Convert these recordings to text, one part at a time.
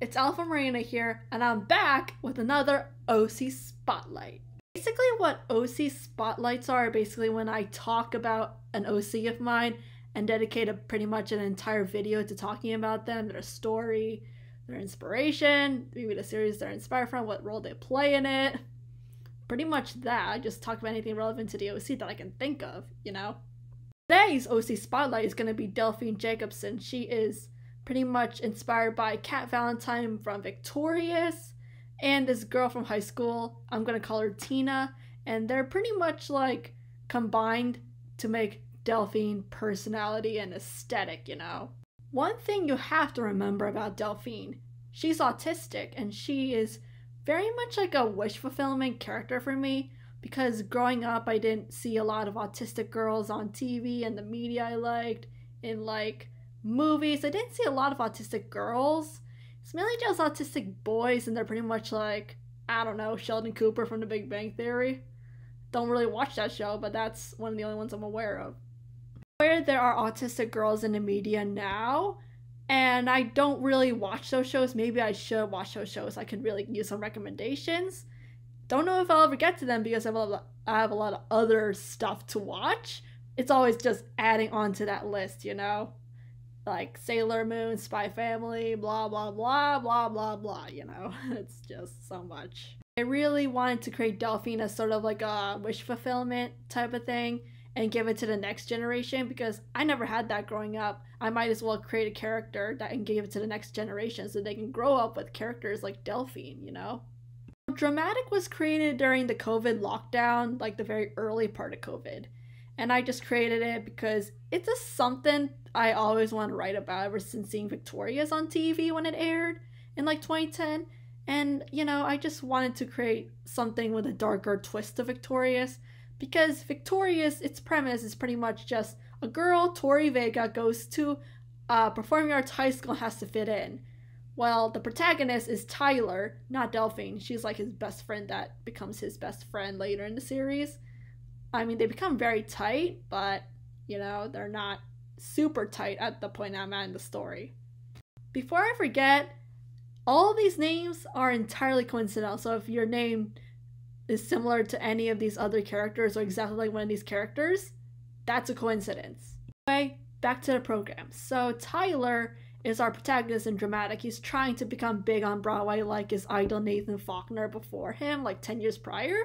it's Alpha Marina here, and I'm back with another OC Spotlight. Basically what OC Spotlights are basically when I talk about an OC of mine and dedicate pretty much an entire video to talking about them, their story, their inspiration, maybe the series they're inspired from, what role they play in it. Pretty much that. I just talk about anything relevant to the OC that I can think of, you know? Today's OC Spotlight is going to be Delphine Jacobson. She is pretty much inspired by Cat Valentine from Victorious and this girl from high school. I'm going to call her Tina. And they're pretty much like combined to make Delphine personality and aesthetic, you know? One thing you have to remember about Delphine, she's autistic and she is very much like a wish fulfillment character for me, because growing up I didn't see a lot of autistic girls on TV and the media I liked. In like movies, I didn't see a lot of autistic girls. It's mainly just autistic boys, and they're pretty much like, I don't know, Sheldon Cooper from The Big Bang Theory. Don't really watch that show, but that's one of the only ones I'm aware of. Where there are autistic girls in the media now, and I don't really watch those shows. Maybe I should watch those shows. I could really use some recommendations. Don't know if I'll ever get to them because I have a lot of other stuff to watch. It's always just adding on to that list, you know? Like Sailor Moon, Spy Family, blah, blah, blah, blah, blah, blah, you know? It's just so much. I really wanted to create Delphine as sort of like a wish fulfillment type of thing and give it to the next generation, because I never had that growing up. I might as well create a character that and give it to the next generation so they can grow up with characters like Delphine, you know? Dramatic was created during the COVID lockdown, like the very early part of COVID. And I just created it because it's just something I always want to write about ever since seeing Victorious on TV when it aired in like 2010. And, you know, I just wanted to create something with a darker twist to Victorious, because Victorious, its premise is pretty much just a girl, Tori Vega, goes to performing arts high school and has to fit in. Well, the protagonist is Tyler, not Delphine. She's like his best friend that becomes his best friend later in the series. I mean, they become very tight, but, you know, they're not super tight at the point I'm at in the story. Before I forget, all these names are entirely coincidental. So if your name is similar to any of these other characters or exactly like one of these characters, that's a coincidence. Anyway, back to the program. So Tyler is our protagonist in Dramatic. He's trying to become big on Broadway like his idol Nathan Faulkner before him, like 10 years prior.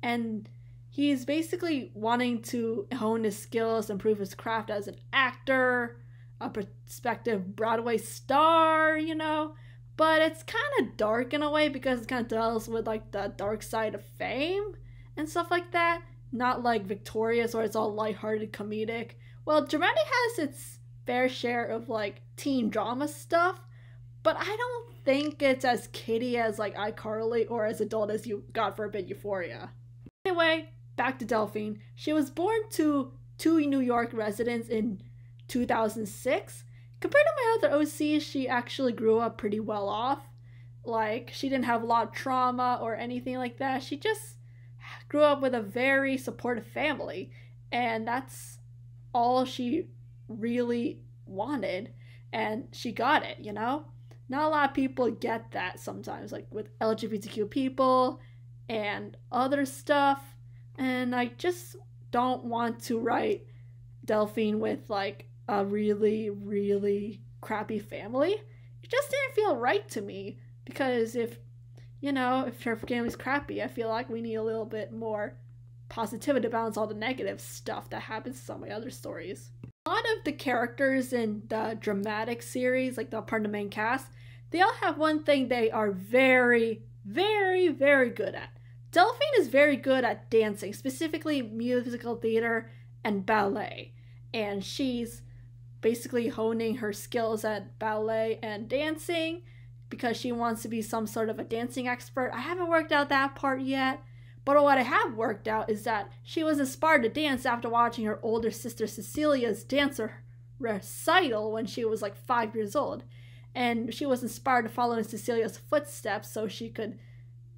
And he's basically wanting to hone his skills, improve his craft as an actor, a prospective Broadway star, you know? But it's kind of dark in a way because it kind of deals with like the dark side of fame and stuff like that. Not like Victorious where it's all lighthearted comedic. Well, Dramatic has its fair share of like teen drama stuff, but I don't think it's as kiddie as like iCarly or as adult as God forbid, Euphoria. Anyway, back to Delphine. She was born to two New York residents in 2006. Compared to my other OCs, she actually grew up pretty well off. Like, she didn't have a lot of trauma or anything like that. She just grew up with a very supportive family, and that's all she really wanted, and she got it, you know? Not a lot of people get that sometimes, like with LGBTQ people and other stuff, and I just don't want to write Delphine with like a really, really crappy family. It just didn't feel right to me, because if, you know, if her family's crappy, I feel like we need a little bit more positivity to balance all the negative stuff that happens to some of my other stories. A lot of the characters in the Dramatic series, like the part of the main cast, they all have one thing they are very, very, very good at. Delphine is very good at dancing, specifically musical theater and ballet. And she's basically honing her skills at ballet and dancing because she wants to be some sort of a dancing expert. I haven't worked out that part yet, but what I have worked out is that she was inspired to dance after watching her older sister Cecilia's dancer recital when she was like 5 years old. And she was inspired to follow in Cecilia's footsteps so she could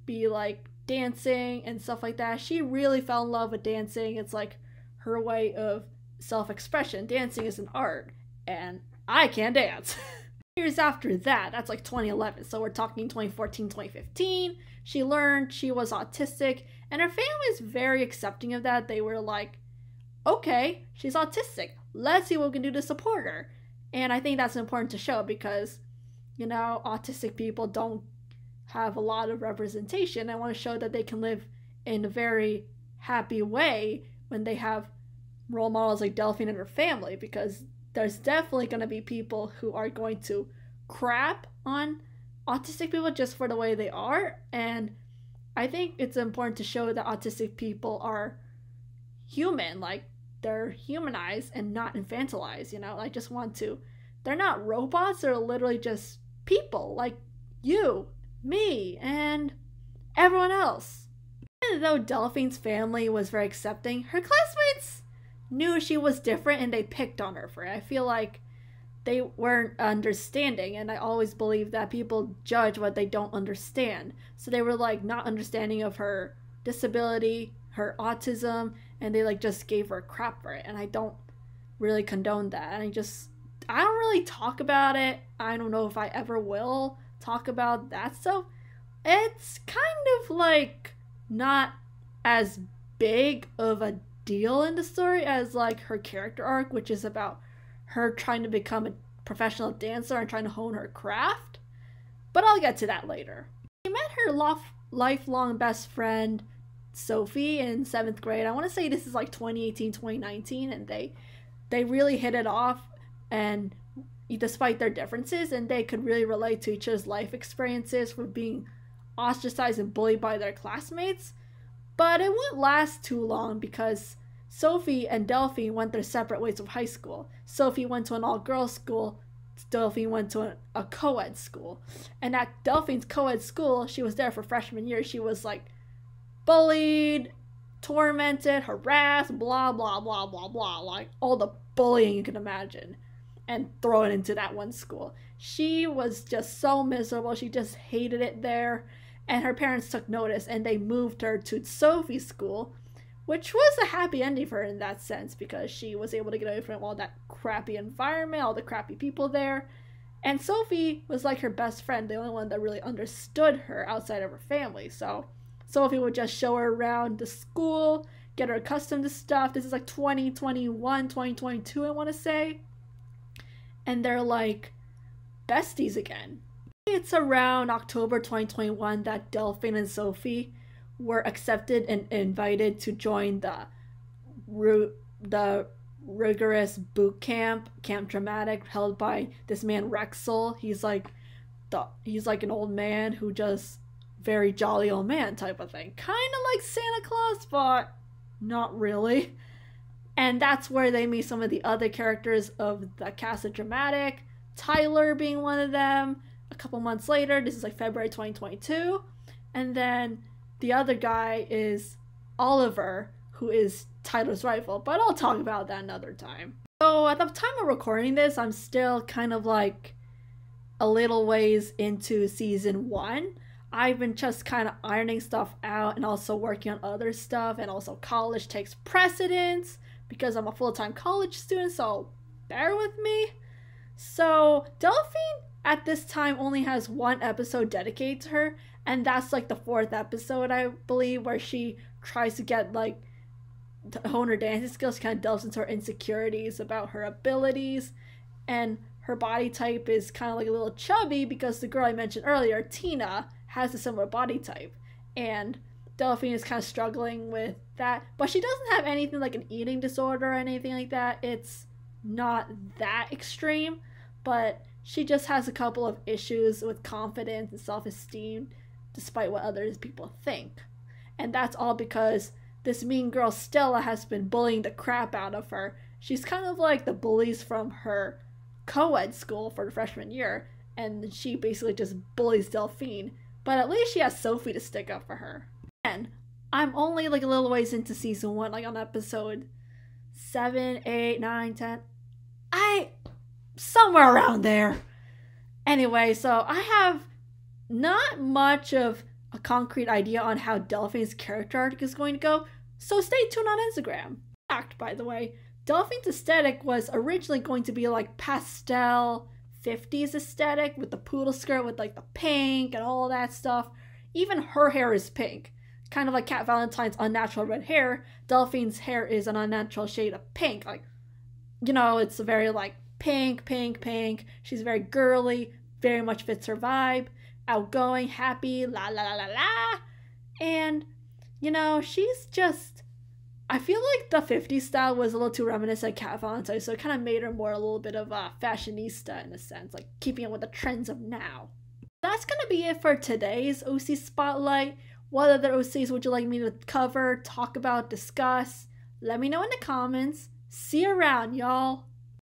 be like dancing and stuff like that. She really fell in love with dancing. It's like her way of self-expression. Dancing is an art, and I can't dance. Years after that, that's like 2011, so we're talking 2014, 2015, she learned she was autistic, and her family is very accepting of that. They were like, okay, she's autistic, let's see what we can do to support her. And I think that's important to show because, you know, autistic people don't have a lot of representation. I want to show that they can live in a very happy way when they have role models like Delphine and her family, because there's definitely going to be people who are going to crap on autistic people just for the way they are. And I think it's important to show that autistic people are human, like they're humanized and not infantilized, you know? I just want to, they're not robots, they're literally just people like you, me, and everyone else. Even though Delphine's family was very accepting, her classmates knew she was different and they picked on her for it. I feel like they weren't understanding, and I always believe that people judge what they don't understand. So they were like not understanding of her disability, her autism, and they like just gave her crap for it. And I don't really condone that. And I don't really talk about it. I don't know if I ever will talk about that stuff. It's kind of like not as big of a deal in the story as like her character arc, which is about her trying to become a professional dancer and trying to hone her craft. But I'll get to that later. She met her lifelong best friend Sophie in 7th grade. I want to say this is like 2018, 2019, and they really hit it off, and despite their differences, and they could really relate to each other's life experiences for being ostracized and bullied by their classmates. But it wouldn't last too long because Sophie and Delphine went their separate ways of high school. Sophie went to an all-girls school, Delphine went to a co-ed school. And at Delphine's co-ed school, she was there for freshman year. She was like bullied, tormented, harassed, blah, blah, blah, blah, blah. Like all the bullying you can imagine. And throw it into that one school. She was just so miserable. She just hated it there. And her parents took notice and they moved her to Sophie's school, which was a happy ending for her in that sense because she was able to get away from all that crappy environment, all the crappy people there. And Sophie was like her best friend, the only one that really understood her outside of her family. So Sophie would just show her around the school, get her accustomed to stuff. This is like 2021, 2022, I want to say. And they're like besties again. It's around October 2021 that Delphine and Sophie were accepted and invited to join the rigorous boot camp, Camp Dramatic, held by this man Rexel. He's like an old man who just very jolly old man type of thing. Kind of like Santa Claus, but not really. And that's where they meet some of the other characters of the cast of Dramatic, Tyler being one of them. A couple months later, this is like February 2022, and then the other guy is Oliver, who is Tyler's rival, but I'll talk about that another time. So at the time of recording this, I'm still kind of like a little ways into season 1. I've been just kind of ironing stuff out and also working on other stuff, and also college takes precedence because I'm a full-time college student, so bear with me. So Delphine at this time only has one episode dedicated to her, and that's like the 4th episode, I believe, where she tries to get like to hone her dancing skills. She kind of delves into her insecurities about her abilities, and her body type is kind of like a little chubby because the girl I mentioned earlier, Tina, has a similar body type, and Delphine is kind of struggling with that, but she doesn't have anything like an eating disorder or anything like that. It's not that extreme, but she just has a couple of issues with confidence and self-esteem despite what other people think. And that's all because this mean girl Stella has been bullying the crap out of her. She's kind of like the bullies from her co-ed school for the freshman year, and she basically just bullies Delphine. But at least she has Sophie to stick up for her. And I'm only like a little ways into season 1, like on episode 7, 8, 9, 10. Somewhere around there. Anyway, so I have not much of a concrete idea on how Delphine's character arc is going to go, so stay tuned on Instagram. Fact, by the way, Delphine's aesthetic was originally going to be like pastel, 50s aesthetic with the poodle skirt with like the pink and all that stuff. Even her hair is pink. Kind of like Cat Valentine's unnatural red hair, Delphine's hair is an unnatural shade of pink. Like, you know, it's a very like pink, pink, pink. She's very girly, very much fits her vibe, outgoing, happy, la la la la la. And, you know, she's just, I feel like the 50s style was a little too reminiscent of Cat Valentine, so it kind of made her more a little bit of a fashionista in a sense, like keeping up with the trends of now. That's gonna be it for today's OC Spotlight. What other OCs would you like me to cover, talk about, discuss? Let me know in the comments. See you around, y'all.